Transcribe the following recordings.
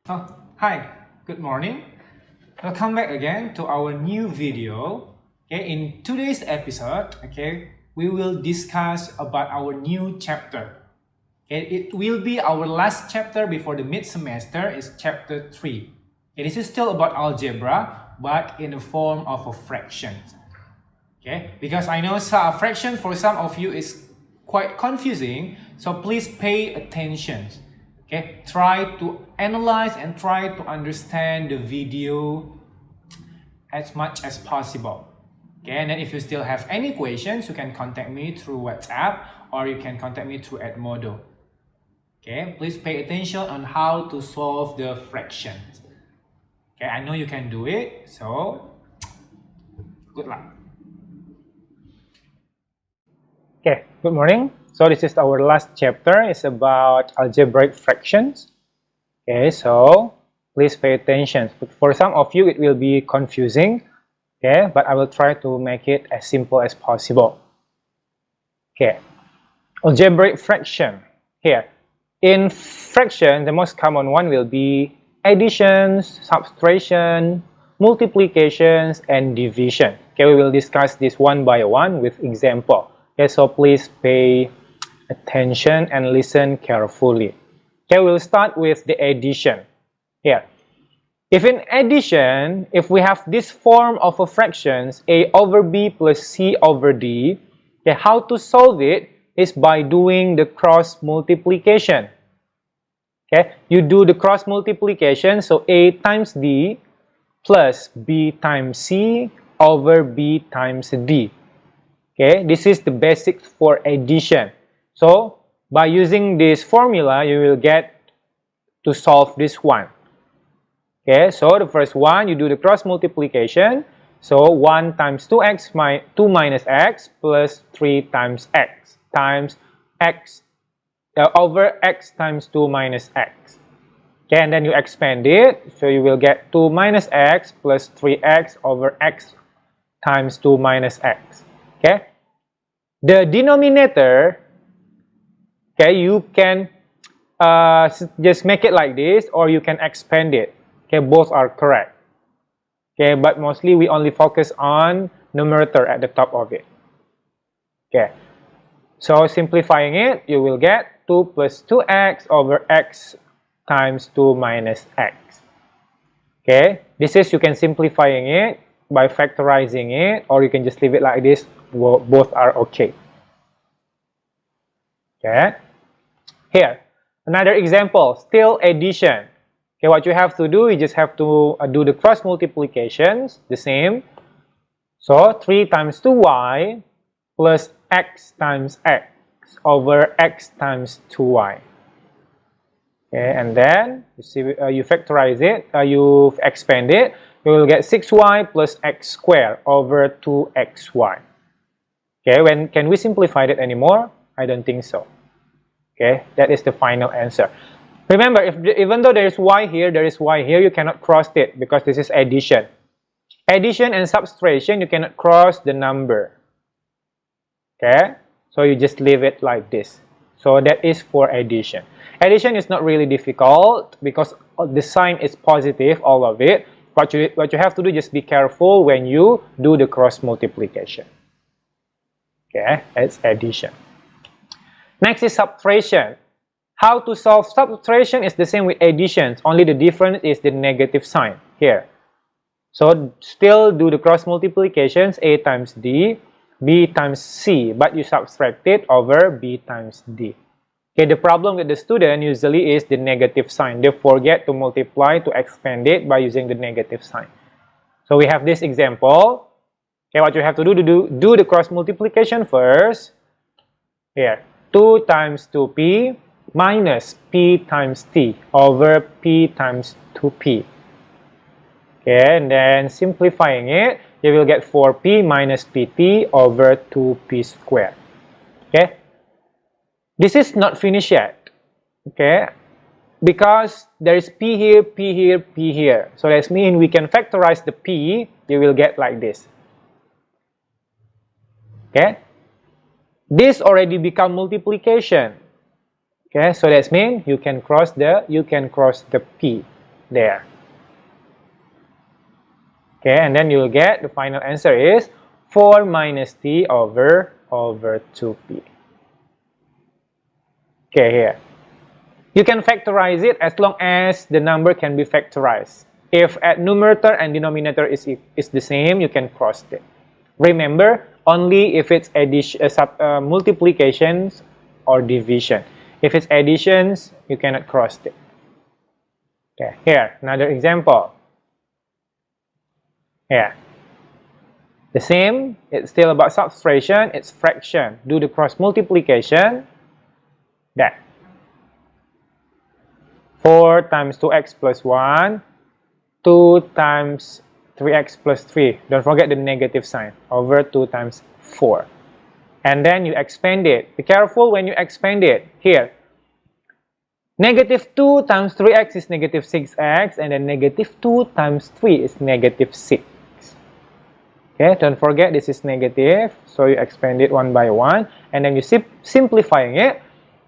Hi, good morning. Welcome back again to our new video. Okay, in today's episode, we will discuss about our new chapter. Okay, it will be our last chapter before the mid-semester is chapter 3. Okay, this is still about algebra, but in the form of a fraction. Okay, because I know a fraction for some of you is quite confusing, so please pay attention. Okay, try to analyze and try to understand the video as much as possible. Okay, and then if you still have any questions, you can contact me through WhatsApp or you can contact me through Edmodo. Okay, please pay attention on how to solve the fractions. Okay, I know you can do it, so good luck. Okay, good morning. So this is our last chapter. It's about algebraic fractions. Okay, so please pay attention. For some of you, it will be confusing. Okay, but I will try to make it as simple as possible. Okay, algebraic fraction. Here, in fraction, the most common one will be additions, subtraction, multiplications, and division. Okay, we will discuss this one by one with example. Okay, so please pay attention and listen carefully. Okay, we'll start with the addition. Here, if in addition, if we have this form of a fractions, a over b plus c over d, okay, how to solve it is by doing the cross multiplication. Okay, you do the cross multiplication, so a times d plus b times c over b times d. Okay, this is the basics for addition. So by using this formula, you will get to solve this one. Okay, so the first one, you do the cross multiplication. So 1 times 2x minus 2 minus x plus 3 times x times x over x times 2 minus x. Okay, and then you expand it. So you will get 2 minus x plus 3x over x times 2 minus x. Okay, the denominator, okay, you can just make it like this or you can expand it. Okay, both are correct. Okay, but mostly we only focus on numerator at the top of it. Okay, so simplifying it, you will get 2 plus 2x over x times 2 minus x. Okay, this is, you can simplifying it by factorizing it or you can just leave it like this. Both are okay. Okay, here another example, still addition. Okay, what you have to do, you just have to do the cross multiplications, the same. So 3 times 2y plus x times x over x times 2y. Okay, and then you see, you factorize it, you expand it, you will get 6y plus x squared over 2xy. Okay, can we simplify that anymore? I don't think so. Okay, that is the final answer. Remember, even though there is y here, you cannot cross it because this is addition. Addition and subtraction, you cannot cross the number. Okay, so you just leave it like this. So that is for addition. Addition is not really difficult because the sign is positive, all of it. What you have to do, just be careful when you do the cross multiplication. Okay, it's addition. Next is subtraction. How to solve subtraction is the same with additions, only the difference is the negative sign here. So still do the cross multiplications, a times d, b times c, but you subtract it over b times d. Okay, the problem with the student usually is the negative sign. They forget to multiply, to expand it by using the negative sign. So we have this example. Okay, what you have to do the cross multiplication first. Here, 2 times 2p minus p times t over p times 2p. Okay, and then simplifying it, you will get 4p minus pt over 2p squared. Okay, this is not finished yet. Okay, because there is p here, p here, p here. So that means we can factorize the p, you will get like this. Okay, this already become multiplication. Okay, so that means you can cross the p. there. Okay, and then you'll get the final answer is 4 minus t over 2p. Okay, here. You can factorize it as long as the number can be factorized. If at numerator and denominator is the same, you can cross it. Remember, only if it's addition, multiplications or division. If it's additions, you cannot cross it. Okay, here, another example. Here. The same, it's still about subtraction, it's fraction. Do the cross multiplication. That. 4 times 2x plus 1, 2 times 3x plus 3. Don't forget the negative sign, over 2 times 4. And then you expand it. Be careful when you expand it. Here, negative 2 times 3x is negative 6x, and then negative 2 times 3 is negative 6. Okay, don't forget this is negative, so you expand it one by one, and then you simplifying it,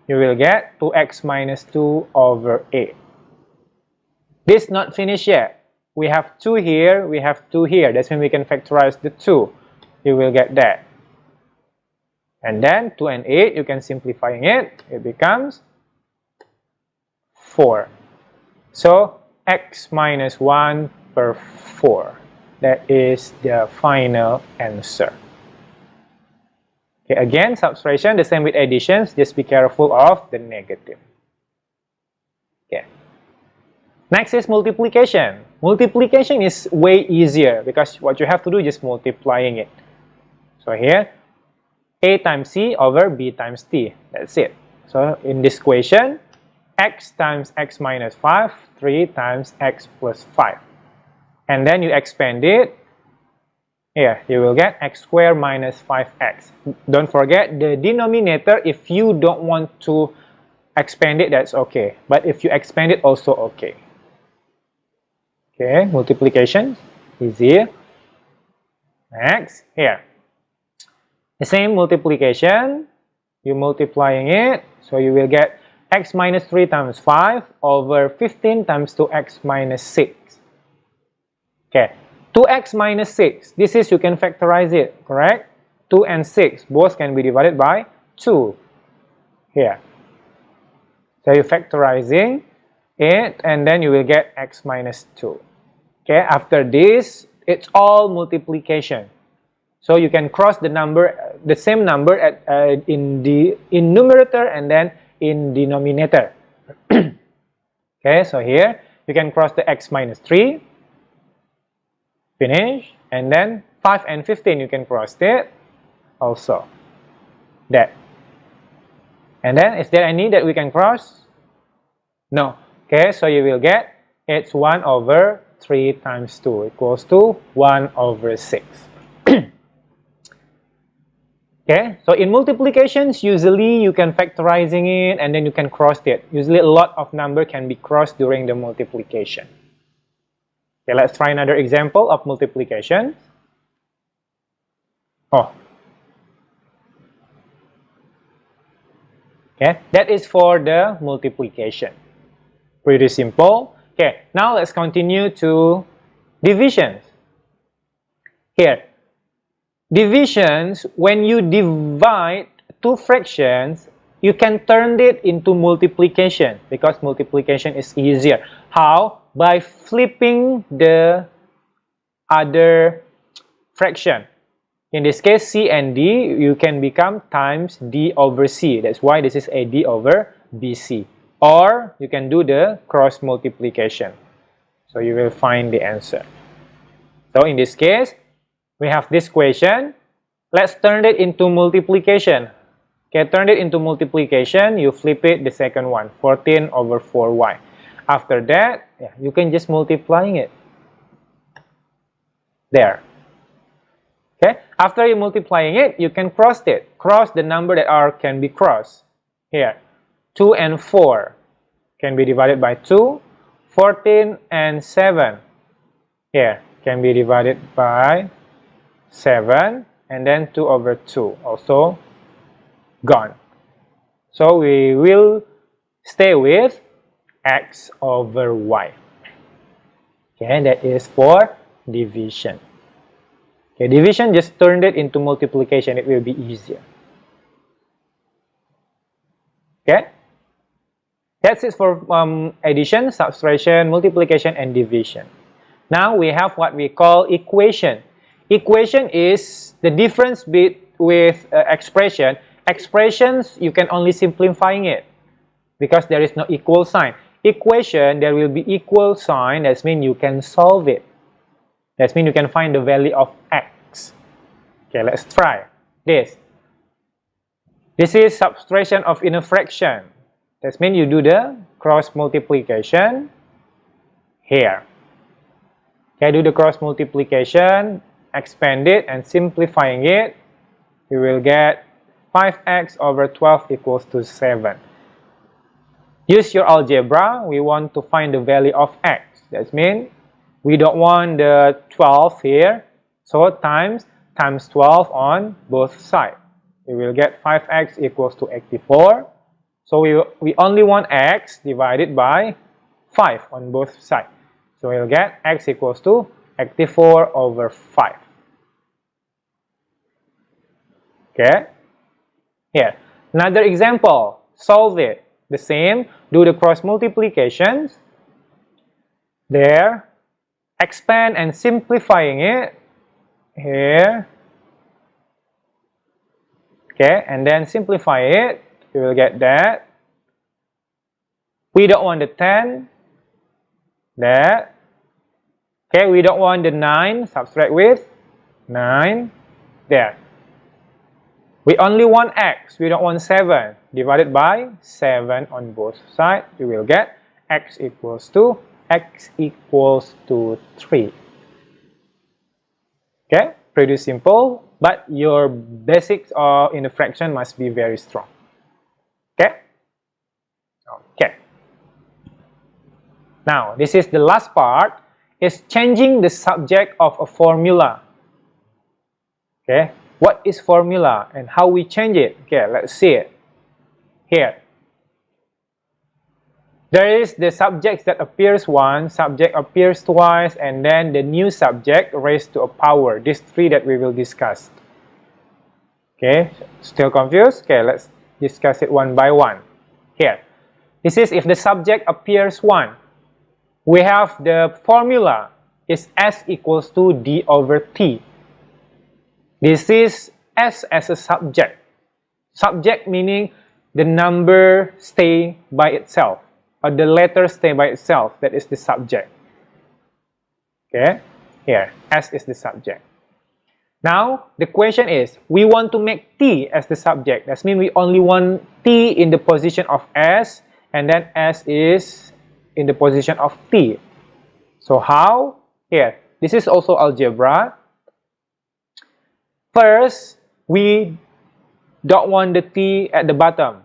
you will get 2x minus 2 over 8. This is not finished yet. We have 2 here, we have 2 here. That's when we can factorize the 2. You will get that. And then 2 and 8, you can simplifying it. It becomes 4. So x minus 1 per 4. That is the final answer. Okay, again, subtraction, the same with additions. Just be careful of the negative. Okay. Next is multiplication. Multiplication is way easier because what you have to do is just multiplying it. So here, a times c over b times t. That's it. So in this equation, x times x minus 5, 3 times x plus 5. And then you expand it. Here, you will get x squared minus 5x. Don't forget the denominator. If you don't want to expand it, that's okay. But if you expand it, also okay. Okay, multiplication, easy. Next, here. The same multiplication, you multiplying it, so you will get x minus 3 times 5 over 15 times 2x minus 6. Okay, 2x minus 6, this is, you can factorize it, correct? 2 and 6, both can be divided by 2. Here. So you're factorizing it, and then you will get x minus 2. Okay, after this, it's all multiplication. So you can cross the number, the same number at in numerator and then in denominator. Okay, so here you can cross the x minus 3, finish, and then 5 and 15 you can cross it also. That. And then is there any that we can cross? No. Okay, so you will get it's 1 over 3 times 2 equals to 1 over 6. Okay, so in multiplications, usually you can factorizing it and then you can cross it. Usually a lot of number can be crossed during the multiplication. Okay, let's try another example of multiplication. Oh. Okay, that is for the multiplication. Pretty simple. Okay, now let's continue to divisions. Here, divisions, when you divide two fractions, you can turn it into multiplication because multiplication is easier. How? By flipping the other fraction. In this case, c and d, you can become times d over c. That's why this is a d over bc. Or you can do the cross multiplication. So you will find the answer. So in this case, we have this equation. Let's turn it into multiplication. Okay, turn it into multiplication. You flip it, the second one, 14 over 4y. After that, yeah, you can just multiplying it. There. Okay, after you multiplying it, you can cross it. Cross the number that can be crossed. Here, 2 and 4 can be divided by 2. 14 and 7 here can be divided by 7, and then 2 over 2 also gone. So we will stay with x over y. Okay, that is for division. Okay, division, just turned it into multiplication. It will be easier. Okay, that's it for addition, subtraction, multiplication, and division. Now we have what we call equation. Equation is the difference with expression. Expressions, you can only simplifying it because there is no equal sign. Equation, there will be equal sign. That means you can solve it. That means you can find the value of x. Okay, let's try this. This is subtraction of inner fraction. That means you do the cross multiplication here. Okay, do the cross multiplication, expand it and simplifying it. You will get 5x over 12 equals to 7. Use your algebra. We want to find the value of x. That means we don't want the 12 here. So times 12 on both sides. We will get 5x equals to 84. So we only want x divided by 5 on both sides. So we'll get x equals to 84 over 5. Okay. Here, another example. Solve it. The same. Do the cross multiplications. There. Expand and simplifying it. Here. Okay, and then simplify it. We will get that. We don't want the 10. That. Okay, we don't want the 9. Subtract with 9. There. We only want x. We don't want 7. Divided by 7 on both sides. We will get x equals to 3. Okay, pretty simple. But your basics in the fraction must be very strong. Okay? Okay. Now, this is the last part. Is changing the subject of a formula. Okay? What is formula and how we change it? Okay, let's see it. Here. There is the subject that appears once, subject appears twice, and then the new subject raised to a power. These three that we will discuss. Okay, still confused? Okay, let's discuss it one by one. Here. This is if the subject appears once. We have the formula is s equals to d over t. This is s as a subject. Subject meaning the number stay by itself. Or the letter stay by itself. That is the subject. Okay. Here. S is the subject. Now, the question is, we want to make t as the subject. That means we only want t in the position of s. And then s is in the position of t. So how? Here. This is also algebra. First, we don't want the t at the bottom.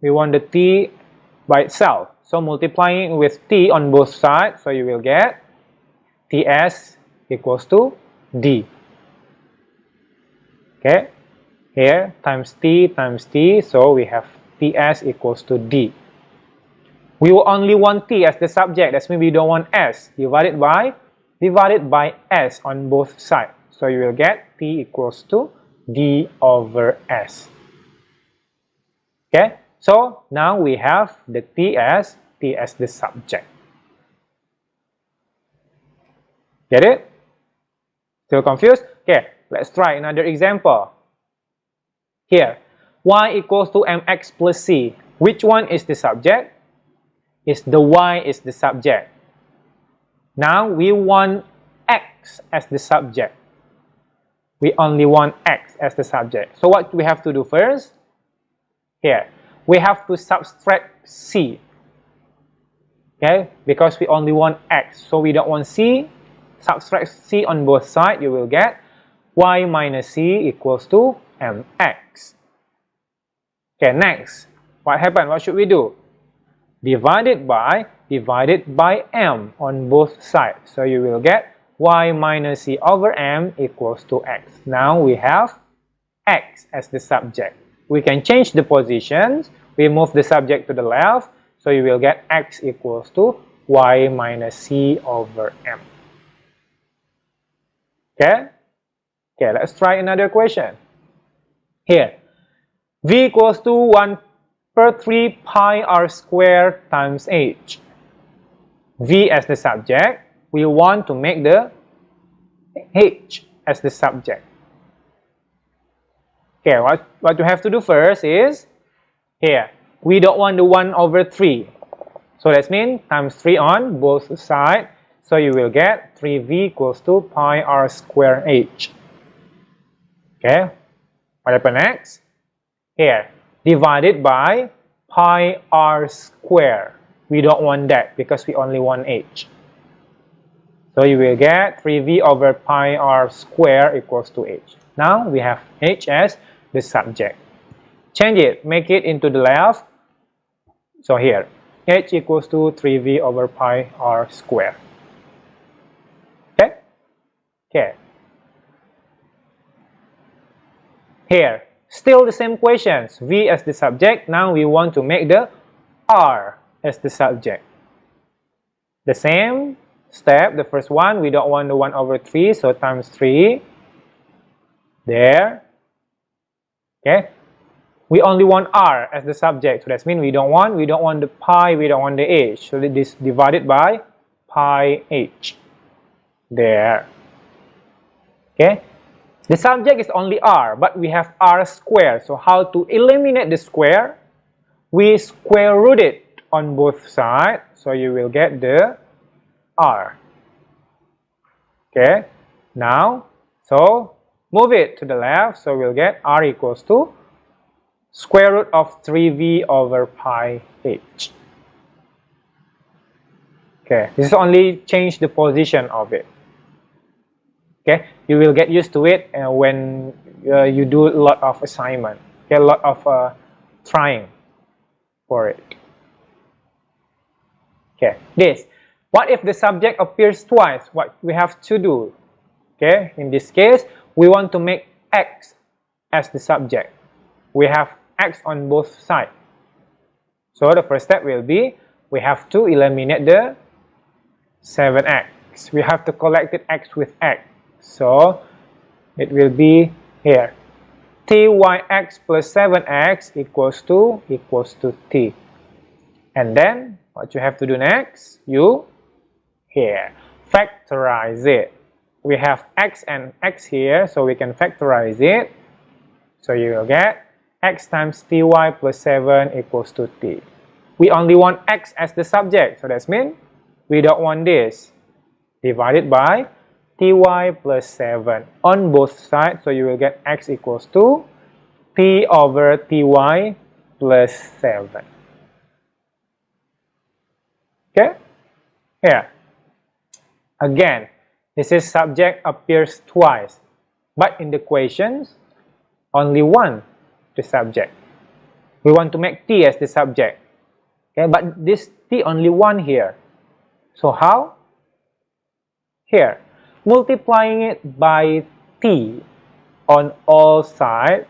We want the t by itself. So multiplying with t on both sides, so you will get ts equals to d. Okay, here times t, so we have ts equals to d. We will only want t as the subject. That means we don't want s. Divided by s on both sides. So you will get t equals to d over s. Okay. So now we have the t as the subject. Get it? Still confused? Okay, let's try another example. Here, y equals to mx plus c. Which one is the subject? Is the y is the subject. Now we want x as the subject. We only want x as the subject. So what do we have to do first? Here. We have to subtract c. Okay, because we only want x, so we don't want c. Subtract c on both sides, you will get y minus c equals to mx. Okay, next, what happened? What should we do? Divided by m on both sides. So you will get y minus c over m equals to x. Now we have x as the subject. We can change the positions. We move the subject to the left. So you will get x equals to y minus c over m. Okay? Okay, let's try another question. Here, v equals to 1 per 3 pi r squared times h. V as the subject, we want to make the h as the subject. Okay, what you have to do first is, here, we don't want the 1 over 3. So that means times 3 on both sides. So you will get 3v equals to pi r squared h. Okay, what happens next? Here, divided by pi r squared. We don't want that because we only want h. So you will get 3v over pi r squared equals to h. Now we have h as the subject. Change it, make it into the left. So here, h equals to 3v over pi r squared. Okay? Okay. Here, still the same questions. V as the subject. Now we want to make the r as the subject. The same step. The first one, we don't want the 1 over 3, so times 3. There. Okay. We only want r as the subject. So that means we don't want the pi, we don't want the h. So this divided by pi h. There. Okay. The subject is only r, but we have r squared. So how to eliminate the square? We square root it on both sides. So you will get the r. Okay. Now, so move it to the left. So we'll get r equals to square root of 3v over pi h. Okay. This is only change the position of it. Okay, you will get used to it when you do a lot of assignment. Okay, a lot of trying for it. Okay, this. What if the subject appears twice? What we have to do? Okay, in this case, we want to make x as the subject. We have x on both sides. So the first step will be, we have to eliminate the 7x. We have to collect it x with x. So it will be here, tyx plus 7x equals to t. And then what you have to do next, you here factorize it. We have x and x here, so we can factorize it. So you will get x times ty plus 7 equals to t. We only want x as the subject, so that means we don't want this. Divided by ty plus 7 on both sides, so you will get x equals to t over ty plus 7. Okay? Here. Again, this is subject appears twice, but in the equations, only one the subject. We want to make t as the subject. Okay, but this t only one here. So how? Here. Multiplying it by t on all sides,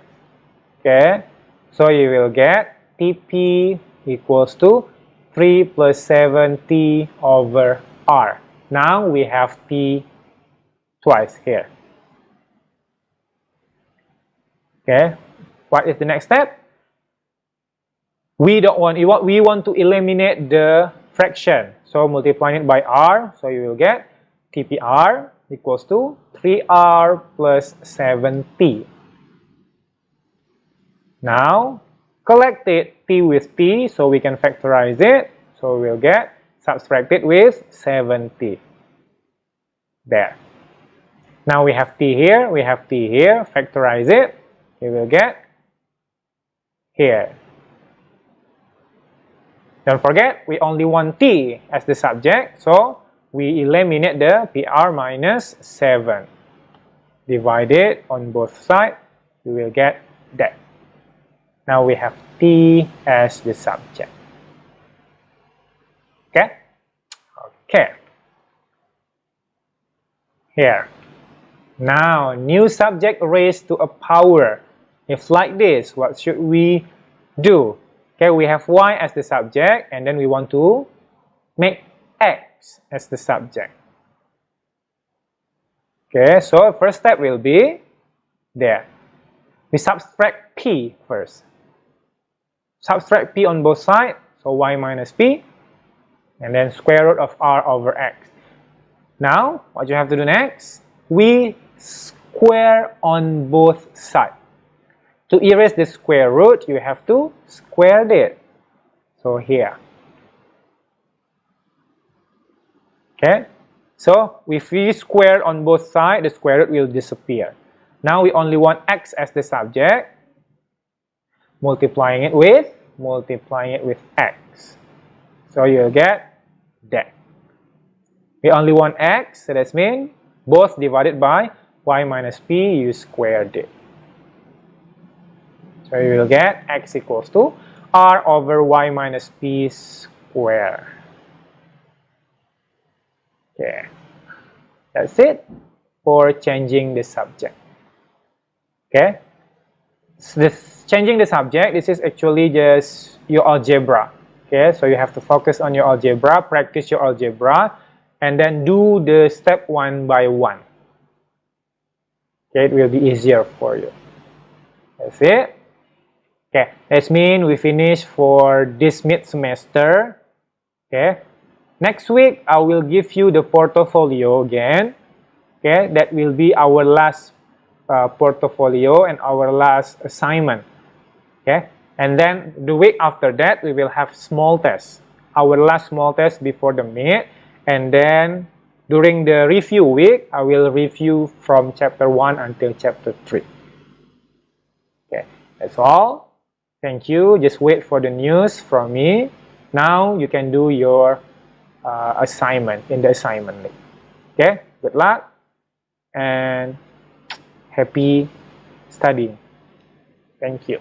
okay, so you will get tp equals to 3 plus 7t over r. Now we have t twice here. Okay, what is the next step? We want to eliminate the fraction, so multiplying it by r, so you will get tpr equals to 3r plus 7t. Now, collect it t with t, so we can factorize it. So we'll get subtract it with 7t. There. Now we have t here, factorize it. We will get here. Don't forget, we only want t as the subject, so we eliminate the pr minus 7. Divide it on both sides, we will get that. Now we have t as the subject. Okay? Okay. Here. Now, new subject raised to a power. If like this, what should we do? Okay, we have y as the subject, and then we want to make x as the subject. Okay, so first step will be there. We subtract p first. Subtract p on both sides, so y minus p, and then square root of r over x. Now, what you have to do next, we square on both sides. To erase the square root, you have to square it. So here. Okay, so if we square on both sides, the square root will disappear. Now we only want x as the subject, multiplying it with x. So you'll get that. We only want x, so that means both divided by y minus p, you squared it. So you will get x equals to r over y minus p squared. Okay, that's it for changing the subject. Okay, so changing the subject, this is actually just your algebra. Okay, so you have to focus on your algebra, practice your algebra, and then do the step one by one. Okay, it will be easier for you. That's it. Okay, that means we finish for this mid-semester. Okay, next week I will give you the portfolio again. Okay, that will be our last portfolio and our last assignment. Okay, and then the week after that we will have small tests, our last small test before the mid, and then during the review week I will review from chapter 1 until chapter 3. Okay, that's all. Thank you. Just wait for the news from me. Now you can do your assignment in the assignment link. Okay, good luck and happy studying. Thank you.